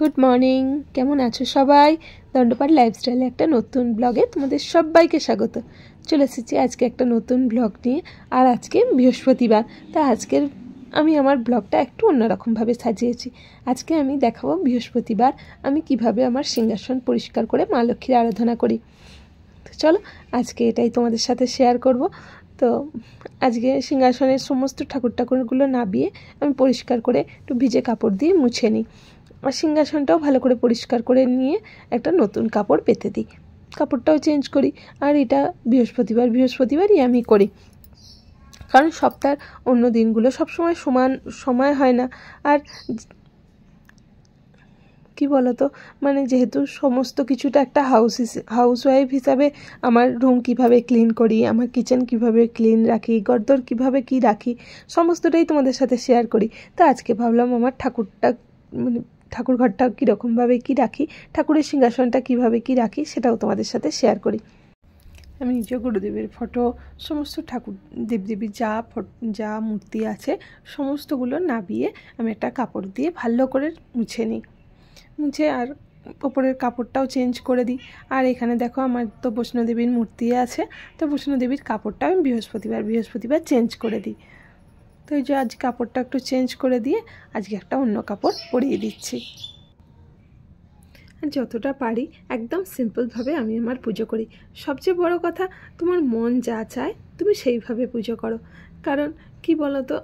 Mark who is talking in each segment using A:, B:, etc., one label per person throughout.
A: Good morning, কেমন আছো সবাই? দণ্ডপাট লাইফস্টাইলে একটা নতুন ব্লগে তোমাদের সবাইকে স্বাগত। চলে এসেছি আজকে একটা নতুন ব্লগ নিয়ে। আর আজকে বৃহস্পতিবার, তা আজকের আমি আমার ব্লগটা একটু অন্যরকমভাবে সাজিয়েছি। আজকে আমি দেখাবো বৃহস্পতিবার আমি কিভাবে আমার সিংহাসন পরিষ্কার করে মা লক্ষ্মীর আরাধনা করি। তো চলো আজকে এটাই তোমাদের সাথে শেয়ার করব। তো আজকে সিংহাসনের সমস্ত ঠাকুরগুলো নাবিয়ে আমি পরিষ্কার করে একটু ভিজে কাপড় দিয়ে মুছে নিই। আর সিংহাসনটাও ভালো করে পরিষ্কার করে নিয়ে একটা নতুন কাপড় পেতে দিই, কাপড়টাও চেঞ্জ করি। আর এটা বৃহস্পতিবারই আমি করি, কারণ সপ্তাহের অন্য দিনগুলো সবসময় সমান সময় হয় না। আর কি বলতো, মানে যেহেতু সমস্ত কিছুটা একটা হাউসওয়াইফ হিসাবে আমার রুম কিভাবে ক্লিন করি, আমার কিচেন কিভাবে ক্লিন রাখি, ঘরদোর কিভাবে কি রাখি, সমস্তটাই তোমাদের সাথে শেয়ার করি। তো আজকে ভাবলাম আমার ঠাকুর ঘরটা কীরকমভাবে কী রাখি, ঠাকুরের সিংহাসনটা কিভাবে কি রাখি সেটাও তোমাদের সাথে শেয়ার করি। আমি নিজ গুরুদেবের ফটো, সমস্ত ঠাকুর দেবদেবীর যা মূর্তি আছে সমস্তগুলো নাবিয়ে আমি একটা কাপড় দিয়ে ভালো করে মুছে আর ওপরের কাপড়টাও চেঞ্জ করে দিই। আর এখানে দেখো আমার তো বৈষ্ণোদেবীর মূর্তি আছে, তো বৈষ্ণোদেবীর কাপড়টা আমি বৃহস্পতিবার চেঞ্জ করে দিই। তো এই যে আজ কাপড়টা একটু চেঞ্জ করে দিয়ে আজকে একটা অন্য কাপড় পরিয়ে দিচ্ছি। আর যতটা পারি একদম সিম্পলভাবে আমি আমার পুজো করি। সবচেয়ে বড় কথা, তোমার মন যা চায় তুমি সেইভাবে পুজো করো। কারণ কি বলো তো,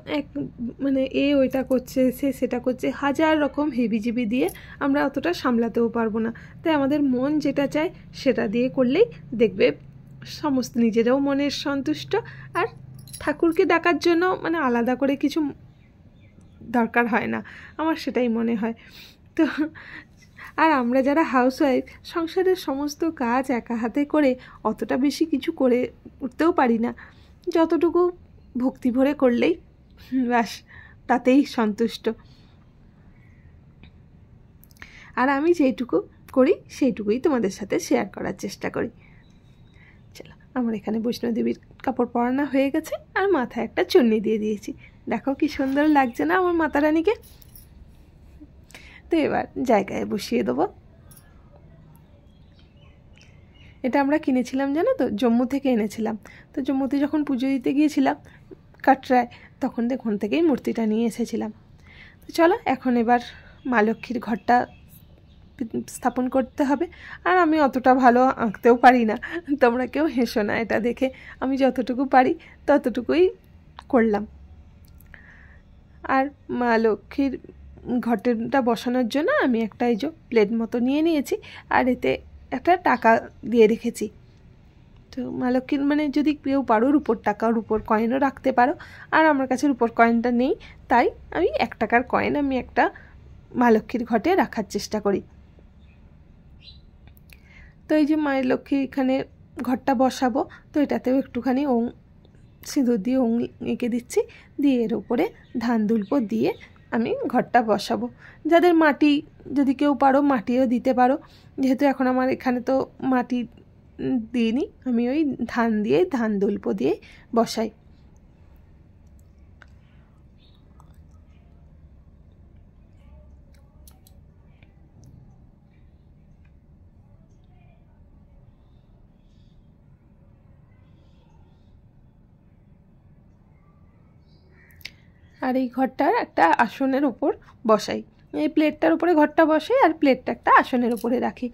A: ওইটা করছে, সে সেটা করছে, হাজার রকম হেবিজিবি দিয়ে আমরা অতটা সামলাতেও পারবো না। তাই আমাদের মন যেটা চায় সেটা দিয়ে করলেই দেখবে সমস্ত নিজেরাও মনের সন্তুষ্ট। আর ঠাকুরকে ডাকার জন্য আলাদা করে কিছু দরকার হয় না, আমার সেটাই মনে হয়। তো আর আমরা যারা হাউসওয়াইফ, সংসারের সমস্ত কাজ একা হাতে করে অতটা বেশি কিছু করে উঠতেও পারি না। যতটুকু ভক্তি ভরে করলেই ব্যাস, তাতেই সন্তুষ্ট। আর আমি যেইটুকু করি সেইটুকুই তোমাদের সাথে শেয়ার করার চেষ্টা করি। চলো, আমার এখানে বৈষ্ণোদেবীর কাপড় পরানো হয়ে গেছে আর মাথায় একটা চুন্নি দিয়ে দিয়েছি। দেখো কি সুন্দর লাগছে না আমার মাতা রানীকে। তো এবার জায়গায় বসিয়ে দেবো। এটা আমরা কিনেছিলাম জানো তো, জম্মু থেকে এনেছিলাম। তো জম্মুতে যখন পুজো দিতে গিয়েছিলাম কাটরায়, তখন ওখান থেকেই মূর্তিটা নিয়ে এসেছিলাম। তো চলো এখন এবার মা লক্ষ্মীর ঘরটা স্থাপন করতে হবে। আর আমি অতটা ভালো আঁকতেও পারি না, তোমরা কেউ হেসো না এটা দেখে। আমি যতটুকু পারি ততটুকুই করলাম। আর মা লক্ষ্মীর ঘরটা বসানোর জন্য আমি একটা এই যে প্লেট মতো নিয়েছি, আর এতে একটা টাকা দিয়ে রেখেছি। তো মা লক্ষ্মীর যদি কেউ পারো রুপোর টাকা, রুপোর কয়েনও রাখতে পারো। আর আমার কাছে রুপোর কয়েনটা নেই, তাই আমি 1 টাকার কয়েন আমি একটা মা লক্ষ্মীর ঘটে রাখার চেষ্টা করি। তো এই যে মা লক্ষ্মী এখানে ঘরটা বসাবো, তো এটাতেও একটুখানি সিঁদুর দিয়ে এঁকে দিচ্ছি, দিয়ে এর উপরে ধান দুল্প দিয়ে আমি ঘরটা বসাবো। যাদের মাটি, যদি কেউ পারো মাটিও দিতে পারো। যেহেতু এখন আমার এখানে তো মাটি দিইনি, আমি ওই ধান দুল্প দিয়ে বসাই। আর এই ঘরটার একটা আসনের উপর বসাই, এই প্লেটটার উপরে ঘরটা বসাই আর প্লেটটা একটা আসনের উপরে রাখি।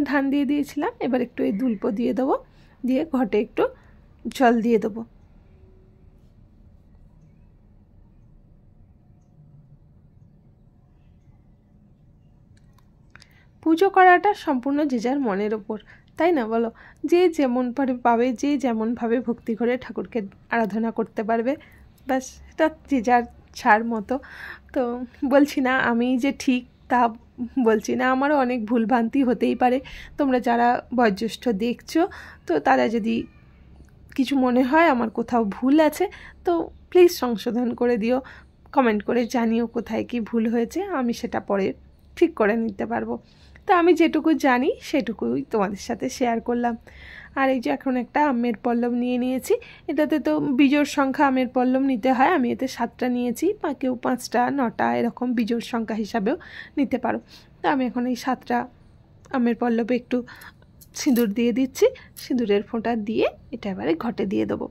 A: ধান দিয়ে দিয়েছিলাম, এবার একটু এই দুল্প দিয়ে দেবো, দিয়ে ঘটে একটু জল দিয়ে দেবো। পুজো করাটা সম্পূর্ণ যে যার মনের ওপর, তাই না বলো? যে যেমন পাবে, যে যেমনভাবে ভক্তি করে ঠাকুরকে আরাধনা করতে পারবে, ব্যাস এটা যে যার ছাড় মতো। তো বলছি না আমি যে ঠিক তা বলছি না, আমারও অনেক ভুলভ্রান্তি হতেই পারে। তোমরা যারা বয়োজ্যেষ্ঠ দেখছো, তো তারা যদি কিছু মনে হয় আমার কোথাও ভুল আছে, তো প্লিজ সংশোধন করে দিও, কমেন্ট করে জানিও কোথায় কি ভুল হয়েছে, আমি সেটা পরে ঠিক করে নিতে পারবো। তো আমি যেটুকু জানি সেটুকুই তোমাদের সাথে শেয়ার করলাম। আর এই যে এখন একটা আমের পল্লব নিয়ে নিয়েছি, এটাতে তো বিজোড় সংখ্যা আমের পল্লব নিতে হয়, আমি এতে 7টা নিয়েছি, বা কেউ 5টা 9টা এরকম বিজোড় সংখ্যা হিসাবেও নিতে পারো। তো আমি এখন এই 7টা আমের পল্লবে একটু সিঁদুর দিয়ে দিচ্ছি, সিঁদুরের ফোঁটা দিয়ে এটা এবারে ঘটে দিয়ে দেবো।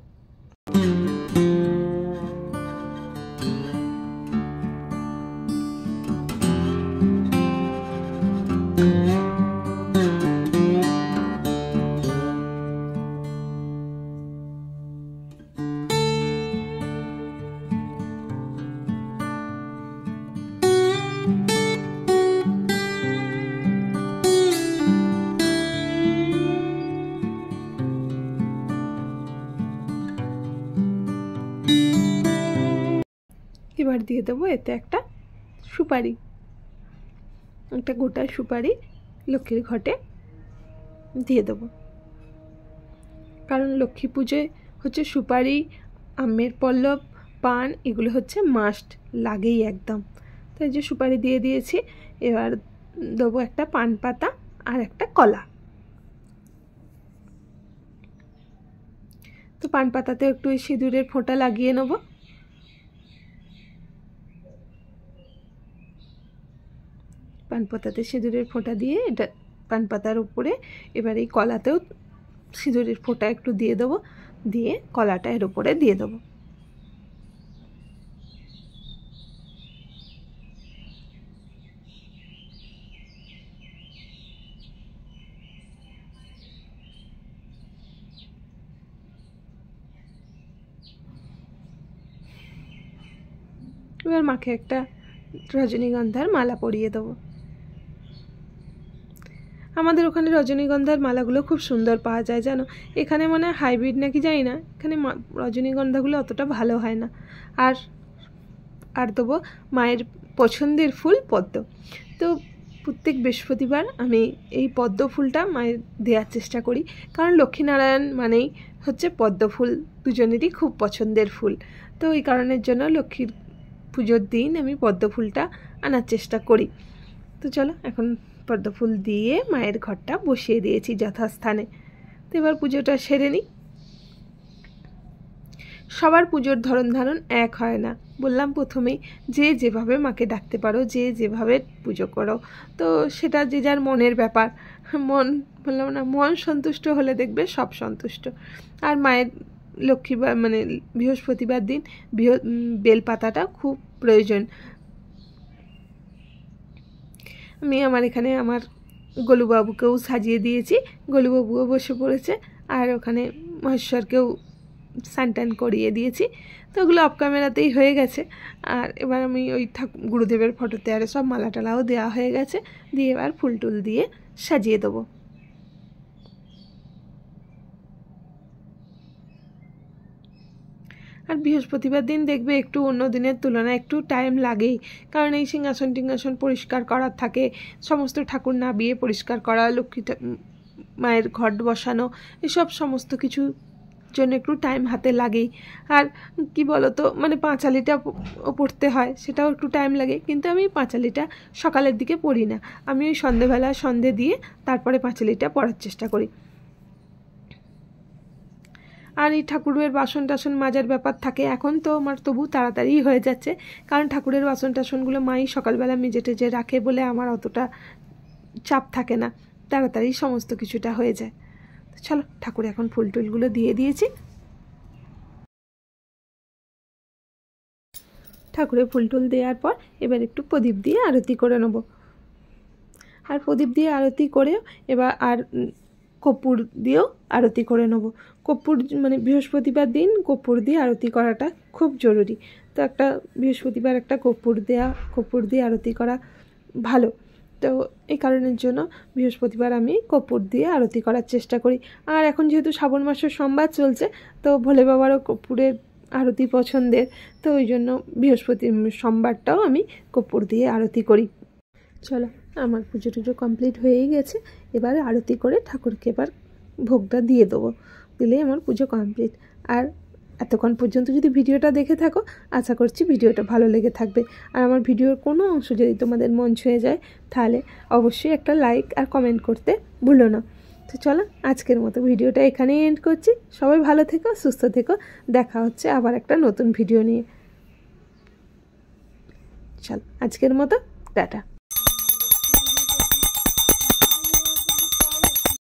A: এবার দিয়ে দেবো এতে একটা সুপারি, একটা গোটা সুপারি লক্ষ্মীর ঘটে দিয়ে দেবো, কারণ লক্ষ্মী পুজোয় হচ্ছে সুপারি, আমের পল্লব, পান এগুলো হচ্ছে মাস্ট, লাগেই একদম। তো এই যে সুপারি দিয়ে দিয়েছি, এবার দেবো একটা পান পাতা আর একটা কলা। তো পান পাতাতে একটু সিঁদুরের ফোঁটা লাগিয়ে নেব। পান পাতাতে সিঁদুরের ফোঁটা দিয়ে এটা পান পাতার উপরে এবার এই কলাতেও সিঁদুরের ফোঁটা একটু দিয়ে দেবো, দিয়ে কলাটা এর উপরে দিয়ে দেবো। এবার মাকে একটা রজনীগন্ধার মালা পরিয়ে দেবো। আমাদের ওখানে রজনীগন্ধার মালাগুলো খুব সুন্দর পাওয়া যায় জানো, এখানে মানে হাইব্রিড নাকি জানি না, এখানে রজনীগন্ধাগুলো অতটা ভালো হয় না। আর আর দেবো মায়ের পছন্দের ফুল পদ্ম। তো প্রত্যেক বৃহস্পতিবার আমি এই পদ্ম ফুলটা মায়ের দেওয়ার চেষ্টা করি, কারণ লক্ষ্মীনারায়ণ মানেই হচ্ছে পদ্ম ফুল দুজনেরই খুব পছন্দের ফুল। তো এই কারণের জন্য লক্ষ্মীর পুজোর দিন আমি পদ্ম ফুলটা আনার চেষ্টা করি। তো চলো এখন পদ্ম ফুল দিয়ে মায়ের ঘরটা বসিয়ে দিয়েছি যথাস্থানে। তো এবার পুজোটা সেরে নিই। সবার পুজোর ধরন ধারণ এক হয় না, বললাম প্রথমেই, যে যেভাবে মাকে ডাকতে পারো, যে যেভাবে পুজো করো, তো সেটা যে যার মনের ব্যাপার। বললাম না, মন সন্তুষ্ট হলে দেখবে সব সন্তুষ্ট। আর মায়ের লক্ষ্মীবার মানে বৃহস্পতিবার দিন বেলপাতাটা খুব প্রয়োজন। আমি আমার এখানে আমার গোলুবাবুকেও সাজিয়ে দিয়েছি, গোলুবাবুও বসে পড়েছে, আর ওখানে মহেশ্বরকেও স্নান করিয়ে দিয়েছি। তো ওগুলো অফ ক্যামেরাতেই হয়ে গেছে। আর এবার আমি ওই গুরুদেবের ফটোতে আর সব মালা টালাও দেওয়া হয়ে গেছে, দিয়ে এবার ফুল টুল দিয়ে সাজিয়ে দেবো। আর বৃহস্পতিবার দিন দেখবে একটু অন্য দিনের তুলনায় একটু টাইম লাগেই, কারণ এই সিংহাসন টিংহাসন পরিষ্কার করার থাকে, সমস্ত ঠাকুর নাবিয়ে পরিষ্কার করা, লক্ষ্মী মায়ের ঘট বসানো, এসব সমস্ত কিছু জন্য একটু টাইম হাতে লাগেই। আর কি বলো তো, মানে পাঁচালিটা পড়তে হয়, সেটাও একটু টাইম লাগে, কিন্তু আমি পাঁচালিটা সকালের দিকে পড়ি না, আমি ওই সন্ধেবেলা সন্ধে দিয়ে তারপরে পাঁচালিটা পড়ার চেষ্টা করি। আর এই ঠাকুরের বাসন টাসন মাজার ব্যাপার থাকে, এখন তো আমার তবু তাড়াতাড়ি হয়ে যাচ্ছে, কারণ ঠাকুরের বাসন টাসনগুলো মাই সকালবেলা মেজে টেজে রাখে বলে আমার অতটা চাপ থাকে না, তাড়াতাড়ি সমস্ত কিছুটা হয়ে যায়। তো চলো ঠাকুর এখন ফুল টুলগুলো দিয়ে দিয়েছি, ঠাকুরের ফুল টুল দেওয়ার পর এবার একটু প্রদীপ দিয়ে আরতি করে নেব। আর প্রদীপ দিয়ে আরতি করেও এবার আর কর্পূর দিয়েও আরতি করে নেব। কর্পূর মানে বৃহস্পতিবার দিন কর্পূর দিয়ে আরতি করাটা খুব জরুরি। তো একটা বৃহস্পতিবার একটা কর্পূর দিয়ে আরতি করা ভালো। তো এই কারণের জন্য বৃহস্পতিবার আমি কর্পূর দিয়ে আরতি করার চেষ্টা করি। আর এখন যেহেতু শ্রাবণ মাসের সোমবার চলছে, তো ভোলে বাবারও কর্পূরের আরতি পছন্দের, তো ওই জন্য সোমবারটাও আমি কর্পূর দিয়ে আরতি করি। চলো আমার পুজো টুজো কমপ্লিট হয়েই গেছে, এবার আরতি করে ঠাকুরকে এবার ভোগটা দিয়ে দেবো, দিলেই আমার পুজো কমপ্লিট। আর এতক্ষণ পর্যন্ত যদি ভিডিওটা দেখে থাকো, আশা করছি ভিডিওটা ভালো লেগে থাকবে। আর আমার ভিডিওর কোনো অংশ যদি তোমাদের মন ছুঁয়ে যায় তাহলে অবশ্যই একটা লাইক আর কমেন্ট করতে ভুলো না। তো চলো আজকের মতো ভিডিওটা এখানেই এন্ড করছি। সবাই ভালো থেকো, সুস্থ থেকো। দেখা হচ্ছে আবার একটা নতুন ভিডিও নিয়ে। চল আজকের মতো টাটা।